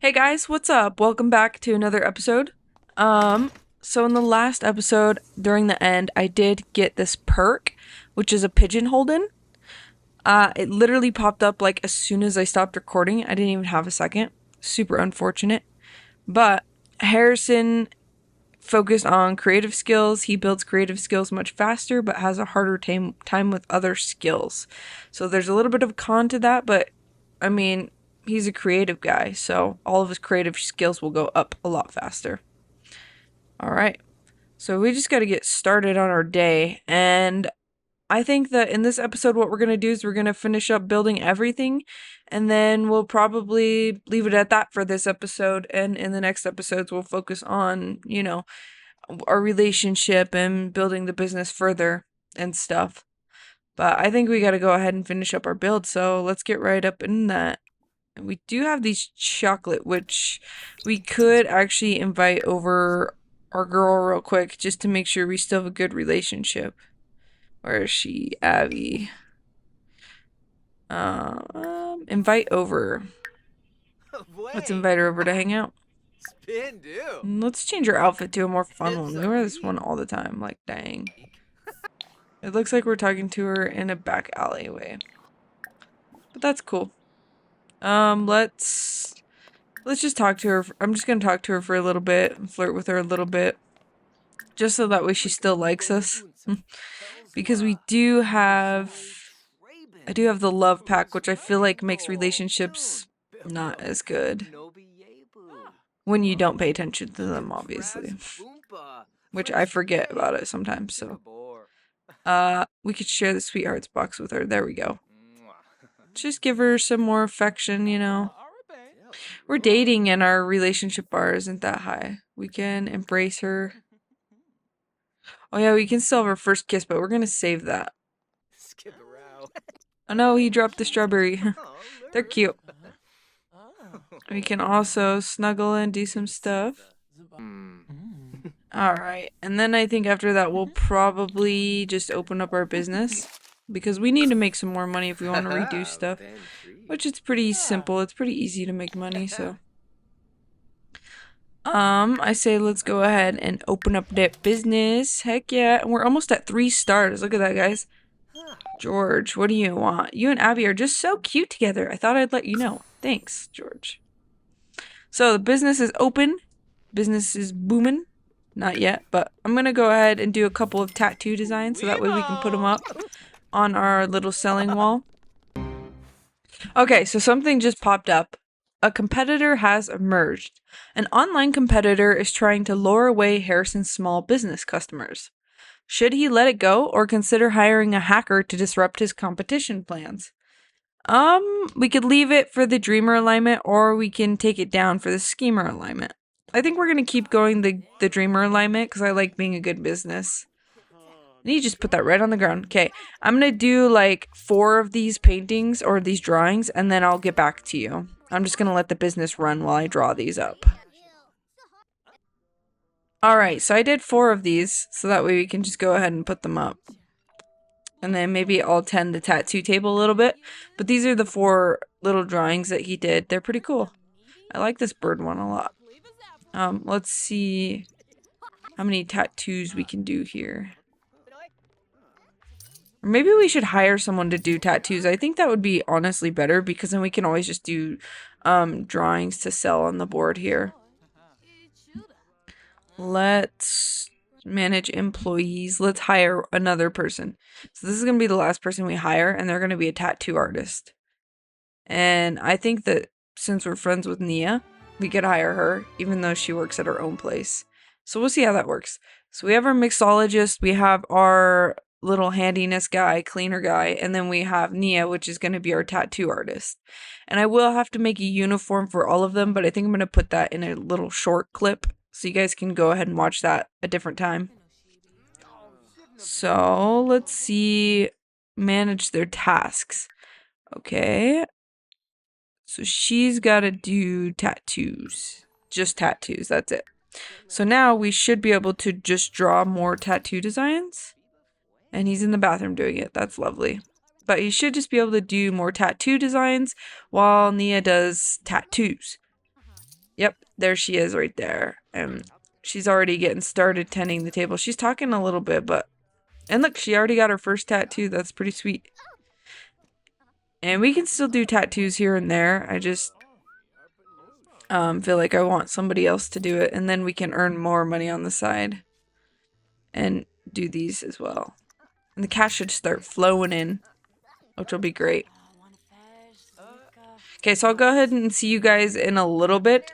Hey guys, what's up? Welcome back to another episode. So in the last episode, during the end, I did get this perk, which is a pigeon Holden. It literally popped up like as soon as I stopped recording. I didn't even have a second. Super unfortunate. But Harrison focused on creative skills. He builds creative skills much faster, but has a harder time with other skills. So there's a little bit of con to that, but I mean, he's a creative guy, so all of his creative skills will go up a lot faster. All right. So we just got to get started on our day. And I think that in this episode, what we're going to do is we're going to finish up building everything. And then we'll probably leave it at that for this episode. And in the next episodes, we'll focus on, our relationship and building the business further and stuff. But I think we got to go ahead and finish up our build. So let's get right up in that. We do have these chocolate, which we could actually invite over our girl real quick just to make sure we still have a good relationship. Where is she? Abby. Invite over. Let's invite her over to hang out. Let's change her outfit to a more fun one. We wear this one all the time. Like, dang. It looks like we're talking to her in a back alleyway. But that's cool. Let's just talk to her. I'm just gonna talk to her for a little bit and flirt with her a little bit. Just so that way she still likes us. Because I do have the love pack, which I feel like makes relationships not as good. When you don't pay attention to them, obviously. Which I forget about it sometimes, so. We could share the sweethearts box with her. There we go. Just give her some more affection, you know. We're dating and our relationship bar isn't that high. We can embrace her. Oh yeah, we can still have our first kiss, but we're gonna save that. Oh no, he dropped the strawberry. They're cute. We can also snuggle and do some stuff. Alright, and then I think after that we'll probably just open up our business. Because we need to make some more money if we want to redo stuff. Which it's pretty simple. It's pretty easy to make money, so. I say let's go ahead and open up that business. Heck yeah. And we're almost at 3 stars. Look at that, guys. George, what do you want? You and Abby are just so cute together. I thought I'd let you know. Thanks, George. So the business is open. Business is booming. Not yet, but I'm going to go ahead and do a couple of tattoo designs so that way we can put them up on our little selling wall. Okay, so something just popped up. A competitor has emerged. An online competitor is trying to lure away Harrison's small business customers. Should he let it go or consider hiring a hacker to disrupt his competition plans? We could leave it for the dreamer alignment or we can take it down for the schemer alignment. I think we're going to keep going the dreamer alignment because I like being a good business. And you just put that right on the ground. Okay, I'm going to do like 4 of these paintings or these drawings and then I'll get back to you. I'm just going to let the business run while I draw these up. Alright, so I did 4 of these so that way we can just go ahead and put them up. And then maybe I'll tend the tattoo table a little bit. But these are the 4 little drawings that he did. They're pretty cool. I like this bird one a lot. Let's see how many tattoos we can do here. Or maybe we should hire someone to do tattoos. I think that would be honestly better because then we can always just do drawings to sell on the board here. Let's manage employees. Let's hire another person. So this is going to be the last person we hire and they're going to be a tattoo artist. And I think that since we're friends with Nia, we could hire her even though she works at her own place. So we'll see how that works. So we have our mixologist, we have our little handiness guy, cleaner guy, and then we have Nia, which is going to be our tattoo artist. And I will have to make a uniform for all of them, but I think I'm going to put that in a little short clip so you guys can go ahead and watch that a different time. So let's see, manage their tasks. Okay. So she's got to do tattoos. Just tattoos, that's it. So now we should be able to just draw more tattoo designs. And he's in the bathroom doing it. That's lovely. But he should just be able to do more tattoo designs while Nia does tattoos. Yep, there she is right there. And she's already getting started tending the table. She's talking a little bit, but... And look, she already got her first tattoo. That's pretty sweet. And we can still do tattoos here and there. I just feel like I want somebody else to do it. And then we can earn more money on the side. And do these as well. And the cash should start flowing in, which will be great. Okay, so I'll go ahead and see you guys in a little bit.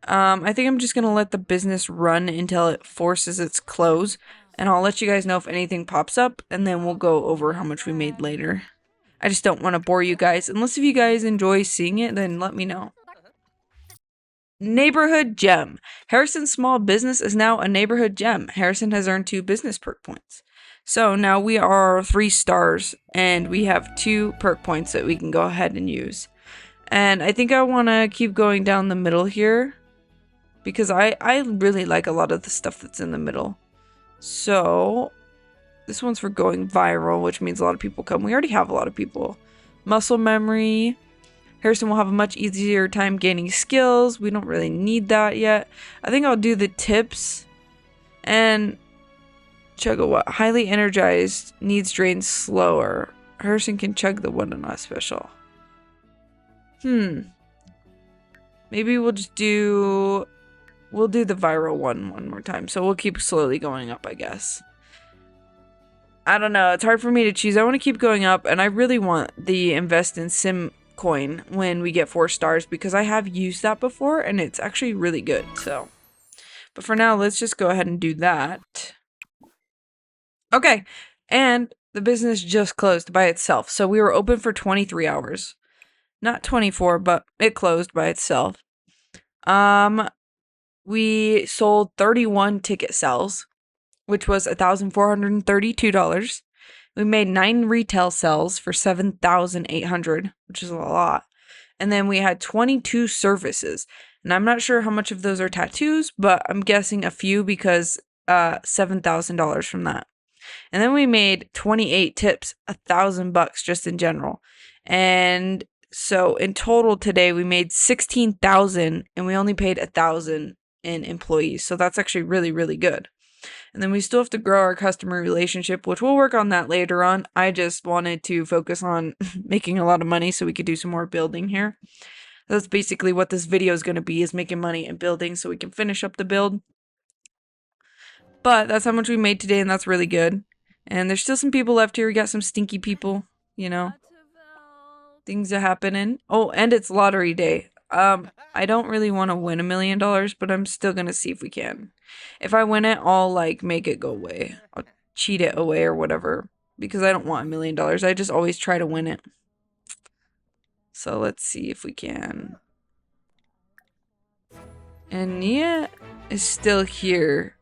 I think I'm just going to let the business run until it forces its close. And I'll let you guys know if anything pops up. And then we'll go over how much we made later. I just don't want to bore you guys. Unless if you guys enjoy seeing it, then let me know. Neighborhood Gem. Harrison's small business is now a neighborhood gem. Harrison has earned 2 business perk points. So now we are 3 stars and we have 2 perk points that we can go ahead and use. And I think I want to keep going down the middle here because I really like a lot of the stuff that's in the middle. So this one's for going viral, which means a lot of people come. We already have a lot of people. Muscle memory. Harrison will have a much easier time gaining skills. We don't really need that yet. I think I'll do the tips. And chug a what? Highly energized. Needs drained slower. Harrison can chug the one and not special. Maybe we'll just do... We'll do the viral one more time. So we'll keep slowly going up, I guess. I don't know. It's hard for me to choose. I want to keep going up. And I really want the invest in sim coin when we get 4 stars because I have used that before and it's actually really good. So, but for now, let's just go ahead and do that. Okay, and the business just closed by itself. So we were open for 23 hours, not 24, but it closed by itself. We sold 31 ticket sales, which was $1,432. We made 9 retail sales for $7,800, which is a lot. And then we had 22 services. And I'm not sure how much of those are tattoos, but I'm guessing a few because $7,000 from that. And then we made 28 tips, $1,000 just in general. And so in total today we made 16,000 and we only paid 1,000 in employees. So that's actually really, really good. And then we still have to grow our customer relationship, which we'll work on that later on. I just wanted to focus on making a lot of money so we could do some more building here. That's basically what this video is going to be, is making money and building so we can finish up the build. But that's how much we made today, and that's really good. And there's still some people left here. We got some stinky people, you know. Things are happening. Oh, and it's lottery day. I don't really want to win $1 million, but I'm still going to see if we can. If I win it, I'll, like, make it go away. I'll cheat it away or whatever. Because I don't want $1 million. I just always try to win it. So let's see if we can. And Nia is still here.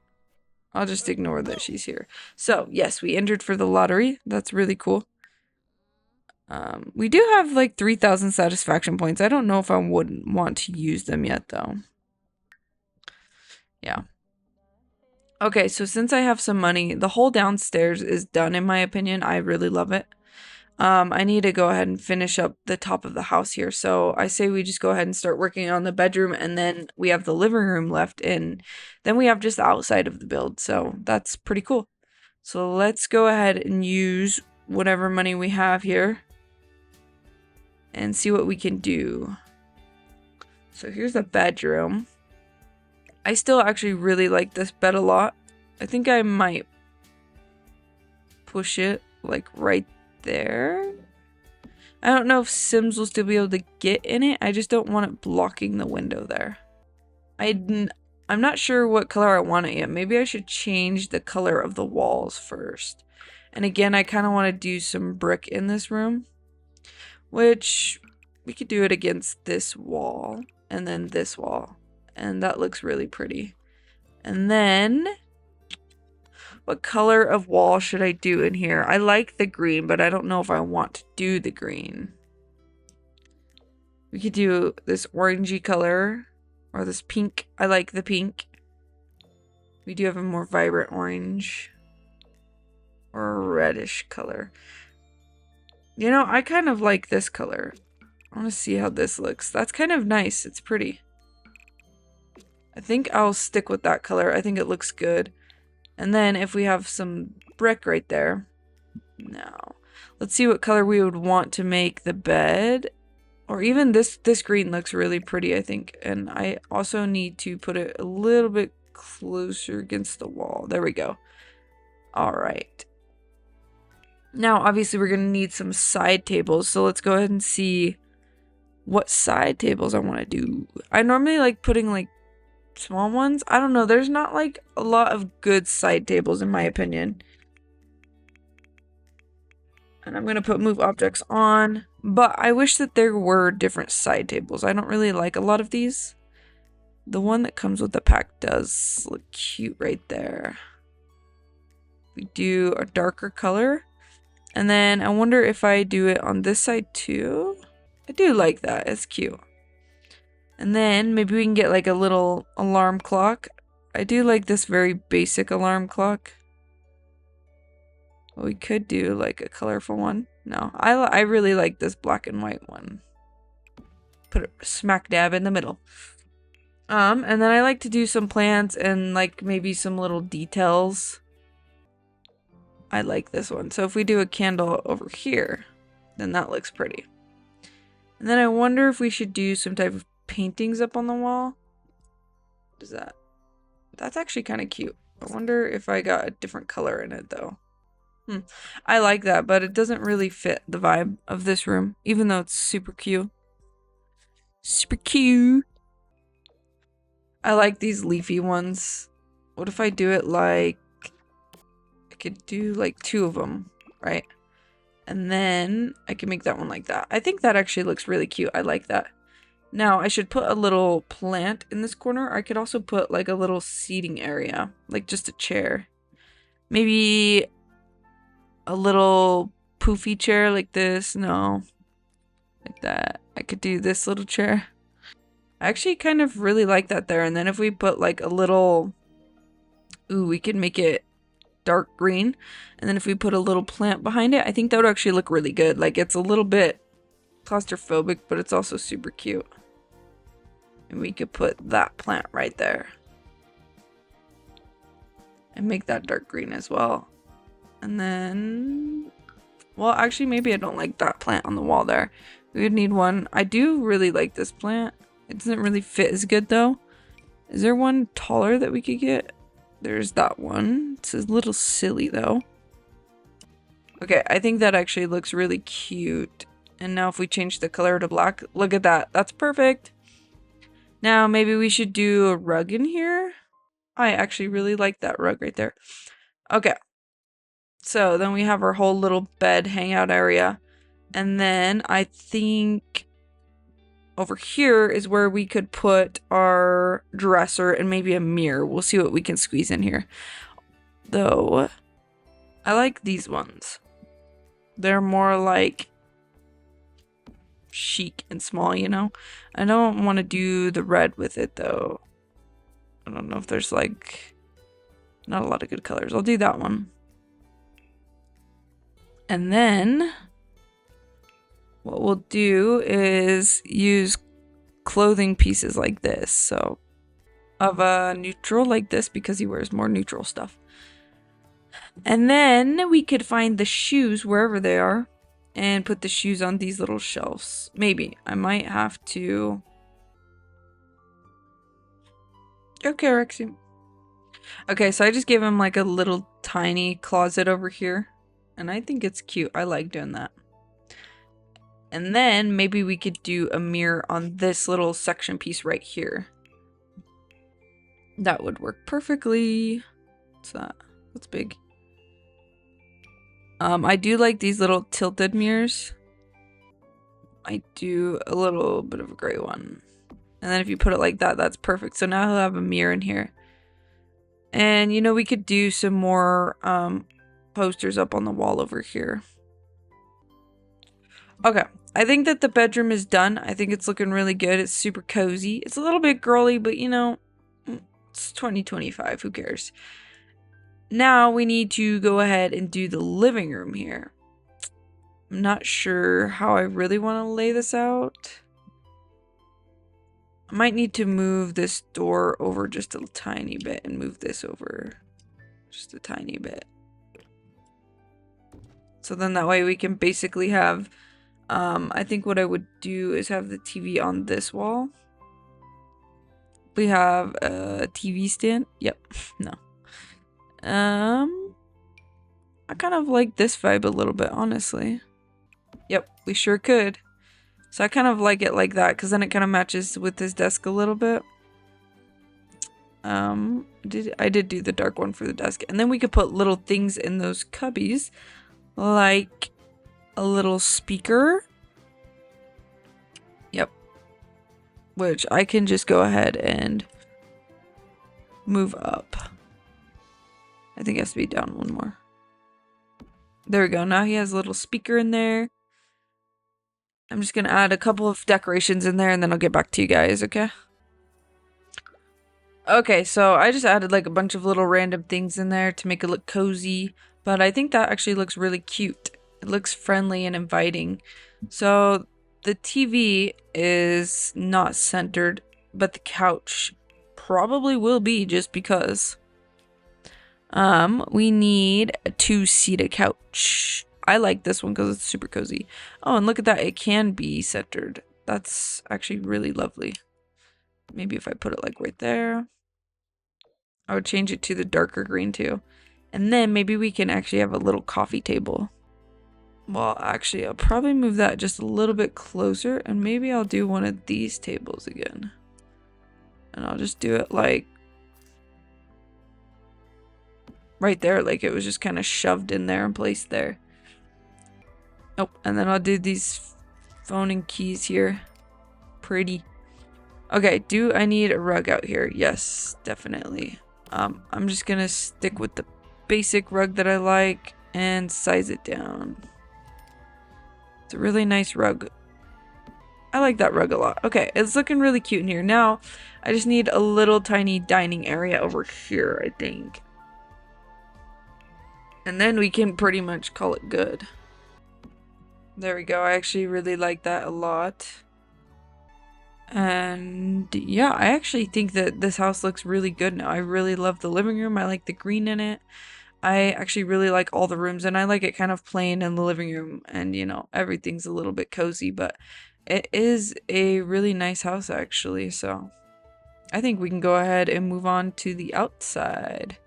I'll just ignore that she's here. So, yes, we entered for the lottery. That's really cool. We do have like 3,000 satisfaction points. I don't know if I wouldn't want to use them yet, though. Yeah. Okay, so since I have some money, the whole downstairs is done, in my opinion. I really love it. I need to go ahead and finish up the top of the house here. So I say we just go ahead and start working on the bedroom, and then we have the living room left, and then we have just the outside of the build. So that's pretty cool. So let's go ahead and use whatever money we have here and see what we can do. So here's the bedroom. I still actually really like this bed a lot. I think I might push it like right there. I don't know if Sims will still be able to get in it. I just don't want it blocking the window there. I'm not sure what color I want it yet. Maybe I should change the color of the walls first. And again, I kind of want to do some brick in this room, which we could do it against this wall and then this wall. And that looks really pretty. And then what color of wall should I do in here? I like the green, but I don't know if I want to do the green. We could do this orangey color or this pink. I like the pink. We do have a more vibrant orange or a reddish color. You know, I kind of like this color. I want to see how this looks. That's kind of nice. It's pretty. I think I'll stick with that color. I think it looks good. And then if we have some brick right there. Now, let's see what color we would want to make the bed. Or even this green looks really pretty, I think. And I also need to put it a little bit closer against the wall. There we go. All right. Now, obviously, we're going to need some side tables. So let's go ahead and see what side tables I want to do. I normally like putting like small ones. I don't know. There's not like a lot of good side tables in my opinion. And I'm going to put move objects on. But I wish that there were different side tables. I don't really like a lot of these. The one that comes with the pack does look cute right there. We do a darker color. And then I wonder if I do it on this side too. I do like that. It's cute. And then maybe we can get like a little alarm clock. I do like this very basic alarm clock. We could do like a colorful one. No, I really like this black and white one. Put it smack dab in the middle. And then I like to do some plants and like maybe some little details. I like this one. So if we do a candle over here, then that looks pretty. And then I wonder if we should do some type of paintings up on the wall. What is that? That's actually kind of cute. I wonder if I got a different color in it though. I like that, but it doesn't really fit the vibe of this room, even though it's super cute. Super cute. I like these leafy ones. What if I do it like... I could do like 2 of them, right? And then I can make that one like that. I think that actually looks really cute. I like that. Now, I should put a little plant in this corner. I could also put like a little seating area, like just a chair. Maybe a little poofy chair like this. No, like that. I could do this little chair. I actually kind of really like that there. And then if we put like a little... Ooh, we could make it dark green. And then if we put a little plant behind it, I think that would actually look really good. Like it's a little bit claustrophobic, but it's also super cute. And we could put that plant right there. And make that dark green as well. And then... Well, actually, maybe I don't like that plant on the wall there. We would need one. I do really like this plant. It doesn't really fit as good, though. Is there one taller that we could get? There's that one. It's a little silly, though. Okay, I think that actually looks really cute. And now if we change the color to black, look at that. That's perfect. Now, maybe we should do a rug in here. I actually really like that rug right there. Okay. So then we have our whole little bed hangout area. And then I think over here is where we could put our dresser and maybe a mirror. We'll see what we can squeeze in here. Though, I like these ones. They're more like chic and small, you know? I don't want to do the red with it though. I don't know if there's like not a lot of good colors. I'll do that one. And then what we'll do is use clothing pieces like this. So of a neutral like this because he wears more neutral stuff. And then we could find the shoes wherever they are and put the shoes on these little shelves. Maybe. I might have to... Okay, Rexy. Okay, so I just gave him like a little tiny closet over here. And I think it's cute. I like doing that. And then maybe we could do a mirror on this little section piece right here. That would work perfectly. What's that? That's big. I do like these little tilted mirrors. I do a little bit of a gray one. And then if you put it like that, that's perfect. So now he'll have a mirror in here. And, you know, we could do some more posters up on the wall over here. Okay. I think that the bedroom is done. I think it's looking really good. It's super cozy. It's a little bit girly, but, you know, it's 2025. Who cares? Now we need to go ahead and do the living room here. I'm not sure how I really want to lay this out. I might need to move this door over just a tiny bit and move this over just a tiny bit. So then that way we can basically have, I think what I would do is have the TV on this wall. We have a TV stand. Yep. No. I kind of like this vibe a little bit, honestly. Yep, we sure could. So I kind of like it like that because then it kind of matches with this desk a little bit. I did do the dark one for the desk, and then we could put little things in those cubbies, like a little speaker. Yep. Which I can just go ahead and move up. I think it has to be down one more. There we go. Now he has a little speaker in there. I'm just going to add a couple of decorations in there and then I'll get back to you guys, okay? Okay, so I just added like a bunch of little random things in there to make it look cozy, but I think that actually looks really cute. It looks friendly and inviting. So the TV is not centered, but the couch probably will be just because. We need a two-seater couch. I like this one because it's super cozy. Oh, and look at that. It can be centered. That's actually really lovely. Maybe if I put it like right there. I would change it to the darker green too. And then maybe we can actually have a little coffee table. Well, actually, I'll probably move that just a little bit closer. And maybe I'll do one of these tables again. And I'll just do it like right there, like it was just kind of shoved in there and placed there. Oh, and then I'll do these phone and keys here. Pretty. Okay, do I need a rug out here? Yes, definitely. I'm just gonna stick with the basic rug that I like and size it down. It's a really nice rug. I like that rug a lot. Okay, it's looking really cute in here. Now, I just need a little tiny dining area over here, I think. And then we can pretty much call it good. There we go. I actually really like that a lot. And yeah, I actually think that this house looks really good now. I really love the living room. I like the green in it. I actually really like all the rooms, and I like it kind of plain in the living room, and you know, everything's a little bit cozy, but it is a really nice house actually. So I think we can go ahead and move on to the outside,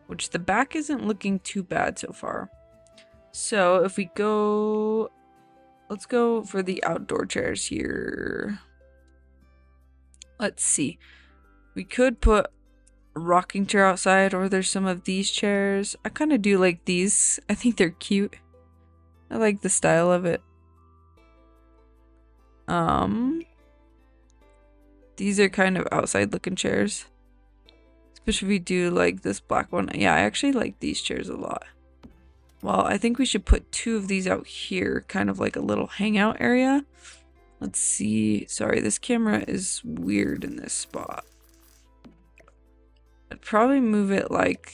which the back isn't looking too bad so far. So if we go, let's go for the outdoor chairs here. Let's see. We could put a rocking chair outside, or there's some of these chairs. I kind of do like these. I think they're cute. I like the style of it. These are kind of outside looking chairs. Especially if we do like this black one. Yeah, I actually like these chairs a lot. Well, I think we should put two of these out here, kind of like a little hangout area. Let's see. Sorry, this camera is weird in this spot. I'd probably move it like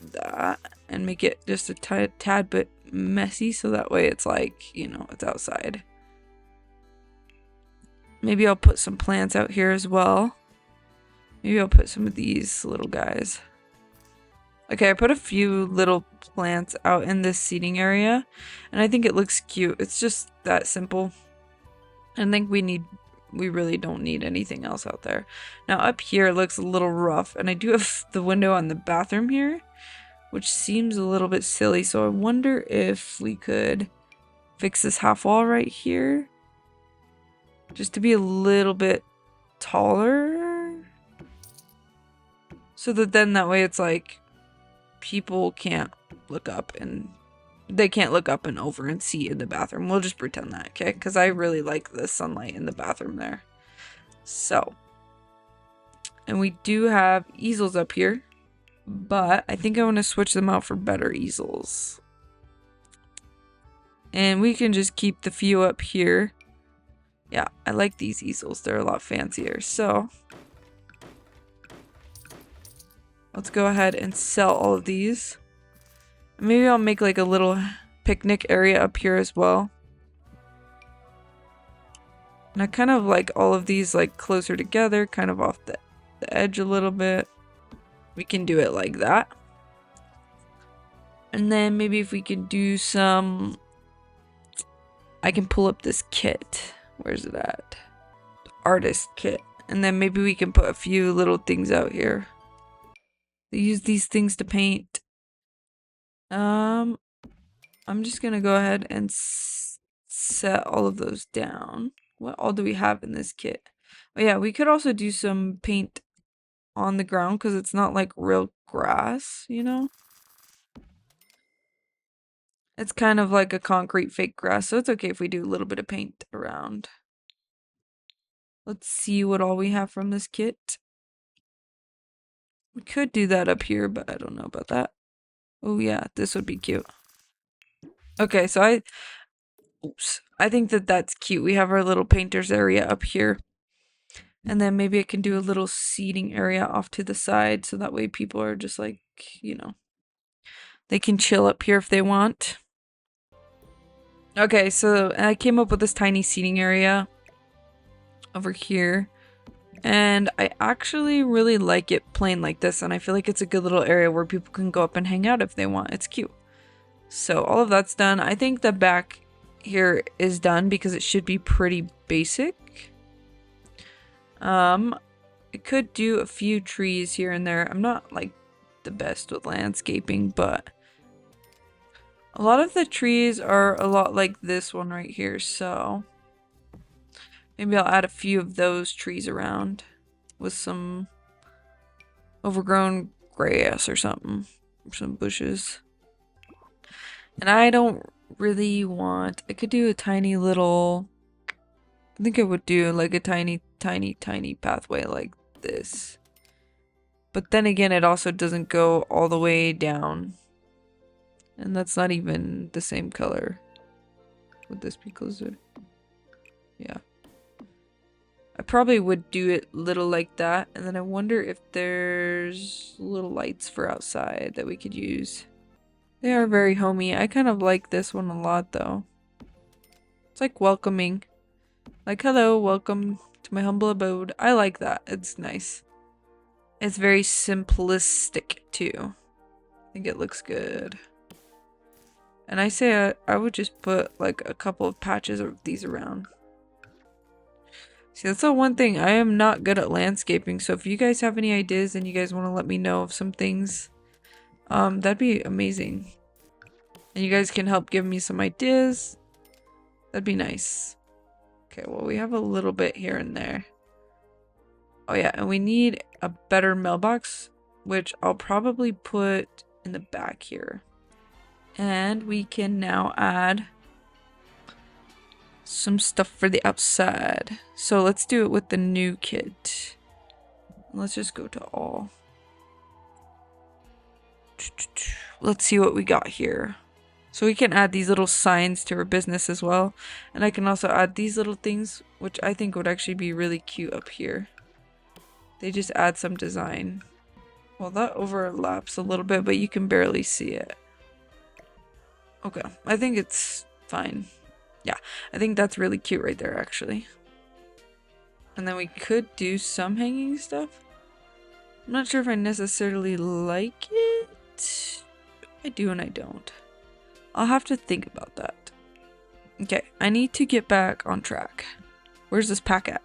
that and make it just a tad bit messy, so that way it's like, you know, it's outside. Maybe I'll put some plants out here as well. Maybe I'll put some of these little guys. Okay, I put a few little plants out in this seating area, and I think it looks cute. It's just that simple. I think we really don't need anything else out there. Now up here it looks a little rough, and I do have the window on the bathroom here, which seems a little bit silly. So I wonder if we could fix this half wall right here, just to be a little bit taller, so that then that way it's like people can't look up, and they can't look up and over and see in the bathroom. We'll just pretend that, okay? Because I really like the sunlight in the bathroom there. So, and we do have easels up here, but I think I want to switch them out for better easels. And we can just keep the few up here. Yeah, I like these easels. They're a lot fancier. So let's go ahead and sell all of these. Maybe I'll make like a little picnic area up here as well. And I kind of like all of these like closer together, kind of off the edge a little bit. We can do it like that. And then maybe if we could do some... I can pull up this kit. Where's it at? Artist kit. And then maybe we can put a few little things out here. Use these things to paint. I'm just gonna go ahead and set all of those down. What all do we have in this kit? Oh yeah, we could also do some paint on the ground because it's not like real grass, you know? It's kind of like a concrete fake grass, so it's okay if we do a little bit of paint around. Let's see what all we have from this kit. We could do that up here, but I don't know about that. Oh yeah, this would be cute. Okay, so I think that that's cute. We have our little painters area up here. And then maybe I can do a little seating area off to the side so that way people are just like, you know, they can chill up here if they want. Okay, so I came up with this tiny seating area over here. And I actually really like it plain like this. And I feel like it's a good little area where people can go up and hang out if they want. It's cute. So all of that's done. I think the back here is done because it should be pretty basic. I could do a few trees here and there. I'm not like the best with landscaping, but a lot of the trees are a lot like this one right here, so maybe I'll add a few of those trees around with some overgrown grass or something, or some bushes. And I don't really want, I could do a tiny little, I think I would do like a tiny pathway like this. But then again, it also doesn't go all the way down. And that's not even the same color. Would this be closer? Yeah. I probably would do it little like that. And then I wonder if there's little lights for outside that we could use. They are very homey. I kind of like this one a lot though. It's like welcoming. Like, hello, welcome to my humble abode. I like that. It's nice. It's very simplistic too. I think it looks good. And I say I would just put like a couple of patches of these around. See, that's the one thing. I am not good at landscaping. So if you guys have any ideas and you guys want to let me know of some things, that'd be amazing. And you guys can help give me some ideas. That'd be nice. Okay, well, we have a little bit here and there. Oh yeah, and we need a better mailbox, which I'll probably put in the back here. And we can now add some stuff for the outside. So let's do it with the new kit. Let's just go to all. Let's see what we got here. So we can add these little signs to our business as well. And I can also add these little things, which I think would actually be really cute up here. They just add some design. Well, that overlaps a little bit, but you can barely see it. Okay, I think it's fine. Yeah, I think that's really cute right there, actually. And then we could do some hanging stuff. I'm not sure if I necessarily like it. I do and I don't. I'll have to think about that. Okay, I need to get back on track. Where's this pack at?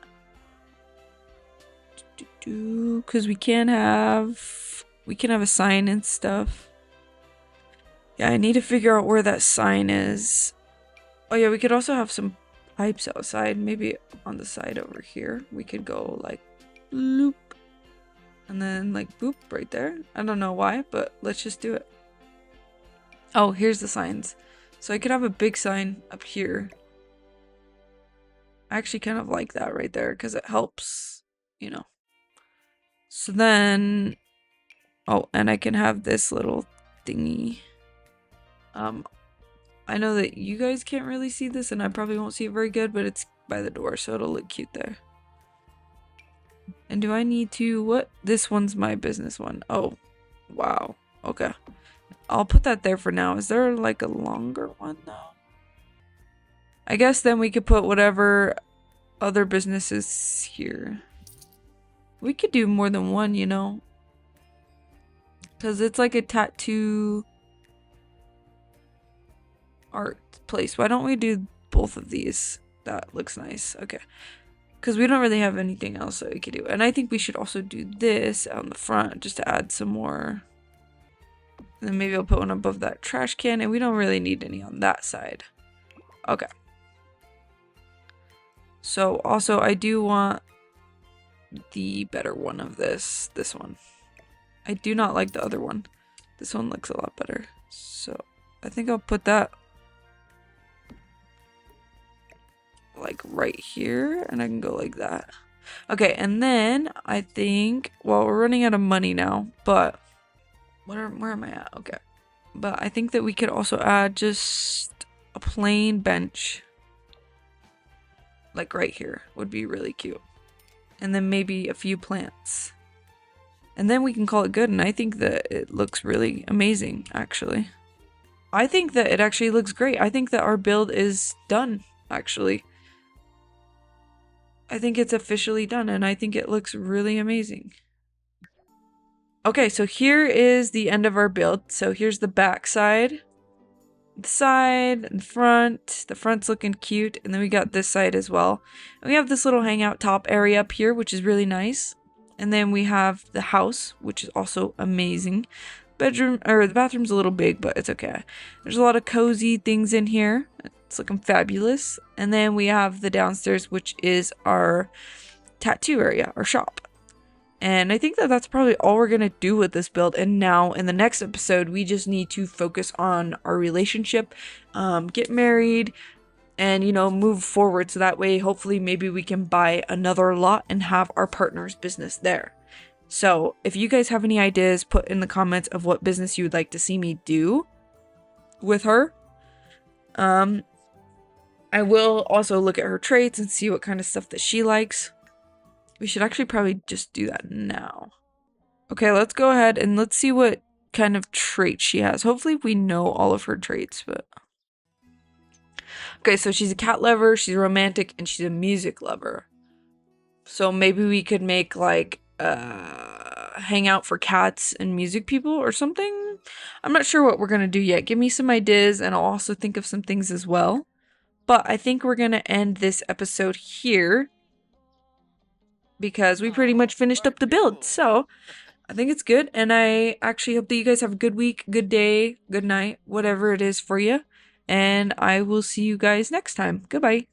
Because we can have a sign and stuff. Yeah, I need to figure out where that sign is. Oh yeah, we could also have some pipes outside. Maybe on the side over here. We could go like bloop. And then like boop right there. I don't know why, but let's just do it. Oh, here's the signs. So I could have a big sign up here. I actually kind of like that right there because it helps, you know. So then, oh, and I can have this little thingy. I know that you guys can't really see this and I probably won't see it very good, but it's by the door, so it'll look cute there. And do I need to, what? This one's my business one. Oh, wow. Okay. I'll put that there for now. Is there like a longer one though? I guess then we could put whatever other businesses here. We could do more than one, you know, because it's like a tattoo art place. Why don't we do both of these? That looks nice. Okay. Because we don't really have anything else that we could do. And I think we should also do this on the front just to add some more. And then maybe I'll put one above that trash can. And we don't really need any on that side. Okay. So also I do want the better one of this one. I do not like the other one. This one looks a lot better. So I think I'll put that like right here, and I can go like that. Okay, and then I think, well, we're running out of money now, but where am I at? Okay, but I think that we could also add just a plain bench, like right here, would be really cute, and then maybe a few plants, and then we can call it good. And I think that it looks really amazing, actually. I think that it actually looks great. I think that our build is done, actually. I think it's officially done, and I think it looks really amazing. Okay, so here is the end of our build. So here's the back side, the side, and the front. The front's looking cute, and then we got this side as well. And we have this little hangout top area up here, which is really nice. And then we have the house, which is also amazing. Bedroom, or the bathroom's a little big, but it's okay. There's a lot of cozy things in here. It's looking fabulous. And then we have the downstairs, which is our tattoo area, our shop. And I think that that's probably all we're going to do with this build. And now in the next episode, we just need to focus on our relationship, get married, and, you know, move forward. So that way, hopefully, maybe we can buy another lot and have our partner's business there. So if you guys have any ideas, put in the comments of what business you would like to see me do with her. I will also look at her traits and see what kind of stuff that she likes. We should actually probably just do that now. Okay, let's go ahead and let's see what kind of traits she has. Hopefully we know all of her traits, but... Okay, so she's a cat lover, she's romantic, and she's a music lover. So maybe we could make like hangout for cats and music people or something. I'm not sure what we're gonna do yet. Give me some ideas and I'll also think of some things as well. But I think we're gonna end this episode here because we pretty much finished up the build. So I think it's good, and I actually hope that you guys have a good week, good day, good night, whatever it is for you. And I will see you guys next time. Goodbye.